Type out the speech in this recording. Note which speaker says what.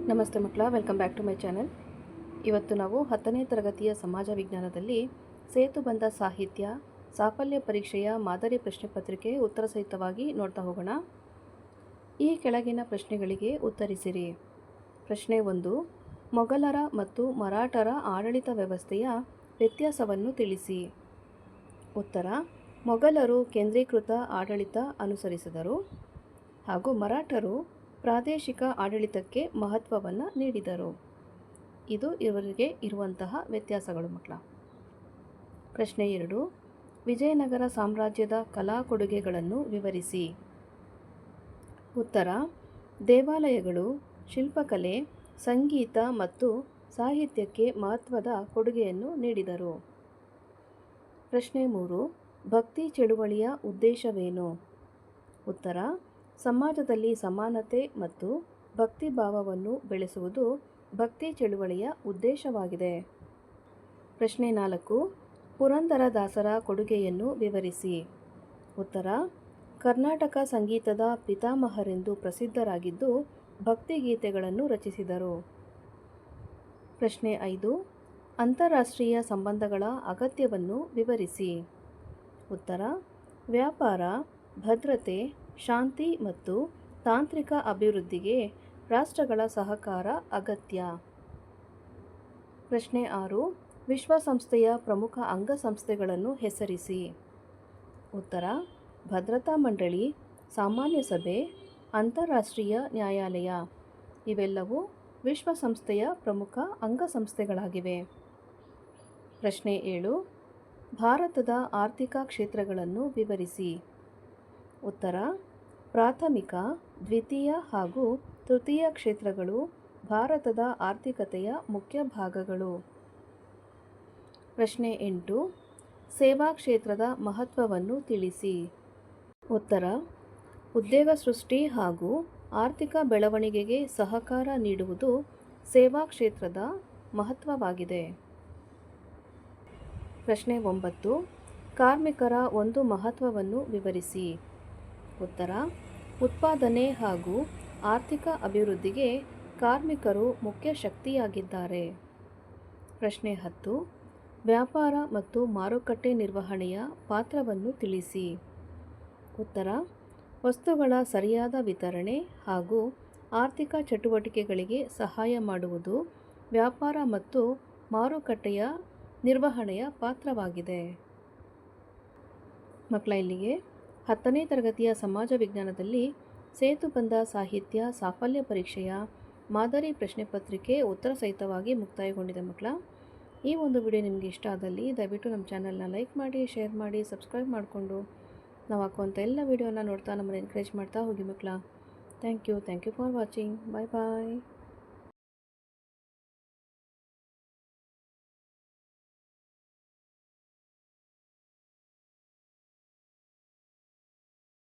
Speaker 1: ನಮಸ್ತೆ ಮಕ್ಕಳ, welcome back to my channel. ಇವತ್ತು ನಾವು 10ನೇ ತರಗತಿಯ ಸಮಾಜ ವಿಜ್ಞಾನದಲ್ಲಿ ಸೇತುಬಂಧ ಸಾಹಿತ್ಯ ಸಾಫಲ್ಯ ಪರೀಕ್ಷೆಯ ಮಾದರಿ ಪ್ರಶ್ನೆ ಪತ್ರಿಕೆ ಉತ್ತರ ಸಹಿತವಾಗಿ ನೋಡ್ತಾ ಹೋಗೋಣ. ಈ ಕೆಳಗಿನ ಪ್ರಶ್ನೆಗಳಿಗೆ ಉತ್ತರಿಸಿರಿ. ಪ್ರಶ್ನೆ 1. ಮೊಘಲರ ಮತ್ತು ಮರಾಠರ ಆಡಳಿತ ವ್ಯವಸ್ಥೆಯ ವ್ಯತ್ಯಾಸವನ್ನು ತಿಳಿಸಿ. ಉತ್ತರ: ಮೊಘಲರು ಕೇಂದ್ರೀಕೃತ ಆಡಳಿತ ಅನುಸರಿಸಿದರು ಹಾಗೂ ಮರಾಠರು ಪ್ರಾದೇಶಿಕ ಆಡಳಿತಕ್ಕೆ ಮಹತ್ವವನ್ನು ನೀಡಿದರು. ಇದು ಇವರಿಗೆ ಇರುವಂತಹ ವ್ಯತ್ಯಾಸಗಳು ಮಕ್ಕಳ. ಪ್ರಶ್ನೆ 2. ವಿಜಯನಗರ ಸಾಮ್ರಾಜ್ಯದ ಕಲಾ ಕೊಡುಗೆಗಳನ್ನು ವಿವರಿಸಿ. ಉತ್ತರ: ದೇವಾಲಯಗಳು ಶಿಲ್ಪಕಲೆ, ಸಂಗೀತ ಮತ್ತು ಸಾಹಿತ್ಯಕ್ಕೆ ಮಹತ್ವದ ಕೊಡುಗೆಯನ್ನು ನೀಡಿದರು. ಪ್ರಶ್ನೆ 3. ಭಕ್ತಿ ಚಳುವಳಿಯ ಉದ್ದೇಶವೇನು? ಉತ್ತರ: ಸಮಾಜದಲ್ಲಿ ಸಮಾನತೆ ಮತ್ತು ಭಕ್ತಿಭಾವವನ್ನು ಬೆಳೆಸುವುದು ಭಕ್ತಿ ಚಳುವಳಿಯ ಉದ್ದೇಶವಾಗಿದೆ. ಪ್ರಶ್ನೆ 4. ಪುರಂದರದಾಸರ ಕೊಡುಗೆಯನ್ನು ವಿವರಿಸಿ. ಉತ್ತರ: ಕರ್ನಾಟಕ ಸಂಗೀತದ ಪಿತಾಮಹರೆಂದು ಪ್ರಸಿದ್ಧರಾಗಿದ್ದು ಭಕ್ತಿಗೀತೆಗಳನ್ನು ರಚಿಸಿದರು. ಪ್ರಶ್ನೆ 5. ಅಂತಾರಾಷ್ಟ್ರೀಯ ಸಂಬಂಧಗಳ ಅಗತ್ಯವನ್ನು ವಿವರಿಸಿ. ಉತ್ತರ: ವ್ಯಾಪಾರ, ಭದ್ರತೆ, ಶಾಂತಿ ಮತ್ತು ತಾಂತ್ರಿಕ ಅಭಿವೃದ್ಧಿಗೆ ರಾಷ್ಟ್ರಗಳ ಸಹಕಾರ ಅಗತ್ಯ. ಪ್ರಶ್ನೆ 6. ವಿಶ್ವಸಂಸ್ಥೆಯ ಪ್ರಮುಖ ಅಂಗಸಂಸ್ಥೆಗಳನ್ನು ಹೆಸರಿಸಿ. ಉತ್ತರ: ಭದ್ರತಾ ಮಂಡಳಿ, ಸಾಮಾನ್ಯ ಸಭೆ, ಅಂತಾರಾಷ್ಟ್ರೀಯ ನ್ಯಾಯಾಲಯ ಇವೆಲ್ಲವೂ ವಿಶ್ವಸಂಸ್ಥೆಯ ಪ್ರಮುಖ ಅಂಗಸಂಸ್ಥೆಗಳಾಗಿವೆ. ಪ್ರಶ್ನೆ 7. ಭಾರತದ ಆರ್ಥಿಕ ಕ್ಷೇತ್ರಗಳನ್ನು ವಿವರಿಸಿ. ಉತ್ತರ: ಪ್ರಾಥಮಿಕ, ದ್ವಿತೀಯ ಹಾಗೂ ತೃತೀಯ ಕ್ಷೇತ್ರಗಳು ಭಾರತದ ಆರ್ಥಿಕತೆಯ ಮುಖ್ಯ ಭಾಗಗಳು. ಪ್ರಶ್ನೆ 8. ಸೇವಾ ಕ್ಷೇತ್ರದ ಮಹತ್ವವನ್ನು ತಿಳಿಸಿ. ಉತ್ತರ: ಉದ್ಯೋಗ ಸೃಷ್ಟಿ ಹಾಗೂ ಆರ್ಥಿಕ ಬೆಳವಣಿಗೆಗೆ ಸಹಕಾರ ನೀಡುವುದು ಸೇವಾ ಕ್ಷೇತ್ರದ ಮಹತ್ವವಾಗಿದೆ. ಪ್ರಶ್ನೆ 9. ಕಾರ್ಮಿಕರ ಒಂದು ಮಹತ್ವವನ್ನು ವಿವರಿಸಿ. ಉತ್ತರ: ಉತ್ಪಾದನೆ ಹಾಗೂ ಆರ್ಥಿಕ ಅಭಿವೃದ್ಧಿಗೆ ಕಾರ್ಮಿಕರು ಮುಖ್ಯ ಶಕ್ತಿಯಾಗಿದ್ದಾರೆ. ಪ್ರಶ್ನೆ 10. ವ್ಯಾಪಾರ ಮತ್ತು ಮಾರುಕಟ್ಟೆ ನಿರ್ವಹಣೆಯ ಪಾತ್ರವನ್ನು ತಿಳಿಸಿ. ಉತ್ತರ: ವಸ್ತುಗಳ ಸರಿಯಾದ ವಿತರಣೆ ಹಾಗೂ ಆರ್ಥಿಕ ಚಟುವಟಿಕೆಗಳಿಗೆ ಸಹಾಯ ಮಾಡುವುದು ವ್ಯಾಪಾರ ಮತ್ತು ಮಾರುಕಟ್ಟೆಯ ನಿರ್ವಹಣೆಯ ಪಾತ್ರವಾಗಿದೆ. ಮಕ್ಕಳ, ಇಲ್ಲಿಗೆ 10ನೇ ತರಗತಿಯ ಸಮಾಜ ವಿಜ್ಞಾನದಲ್ಲಿ ಸೇತುಬಂಧ ಸಾಹಿತ್ಯ ಸಾಫಲ್ಯ ಪರೀಕ್ಷೆಯ ಮಾದರಿ ಪ್ರಶ್ನೆ ಪತ್ರಿಕೆ ಉತ್ತರ ಸಹಿತವಾಗಿ ಮುಕ್ತಾಯಗೊಂಡಿದೆ ಮಕ್ಕಳ. ಈ ಒಂದು ವಿಡಿಯೋ ನಿಮಗೆ ಇಷ್ಟ ಆದಲ್ಲಿ ದಯವಿಟ್ಟು ನಮ್ಮ ಚಾನಲ್ನ ಲೈಕ್ ಮಾಡಿ, ಶೇರ್ ಮಾಡಿ, ಸಬ್ಸ್ಕ್ರೈಬ್ ಮಾಡಿಕೊಂಡು ನಾವು ಹಾಕುವಂಥ ಎಲ್ಲ ವಿಡಿಯೋನ ನೋಡ್ತಾ ನಮ್ಮನ್ನು ಎನ್ಕರೇಜ್ ಮಾಡ್ತಾ ಹೋಗಿ ಮಕ್ಕಳ. Thank you for watching. Bye bye.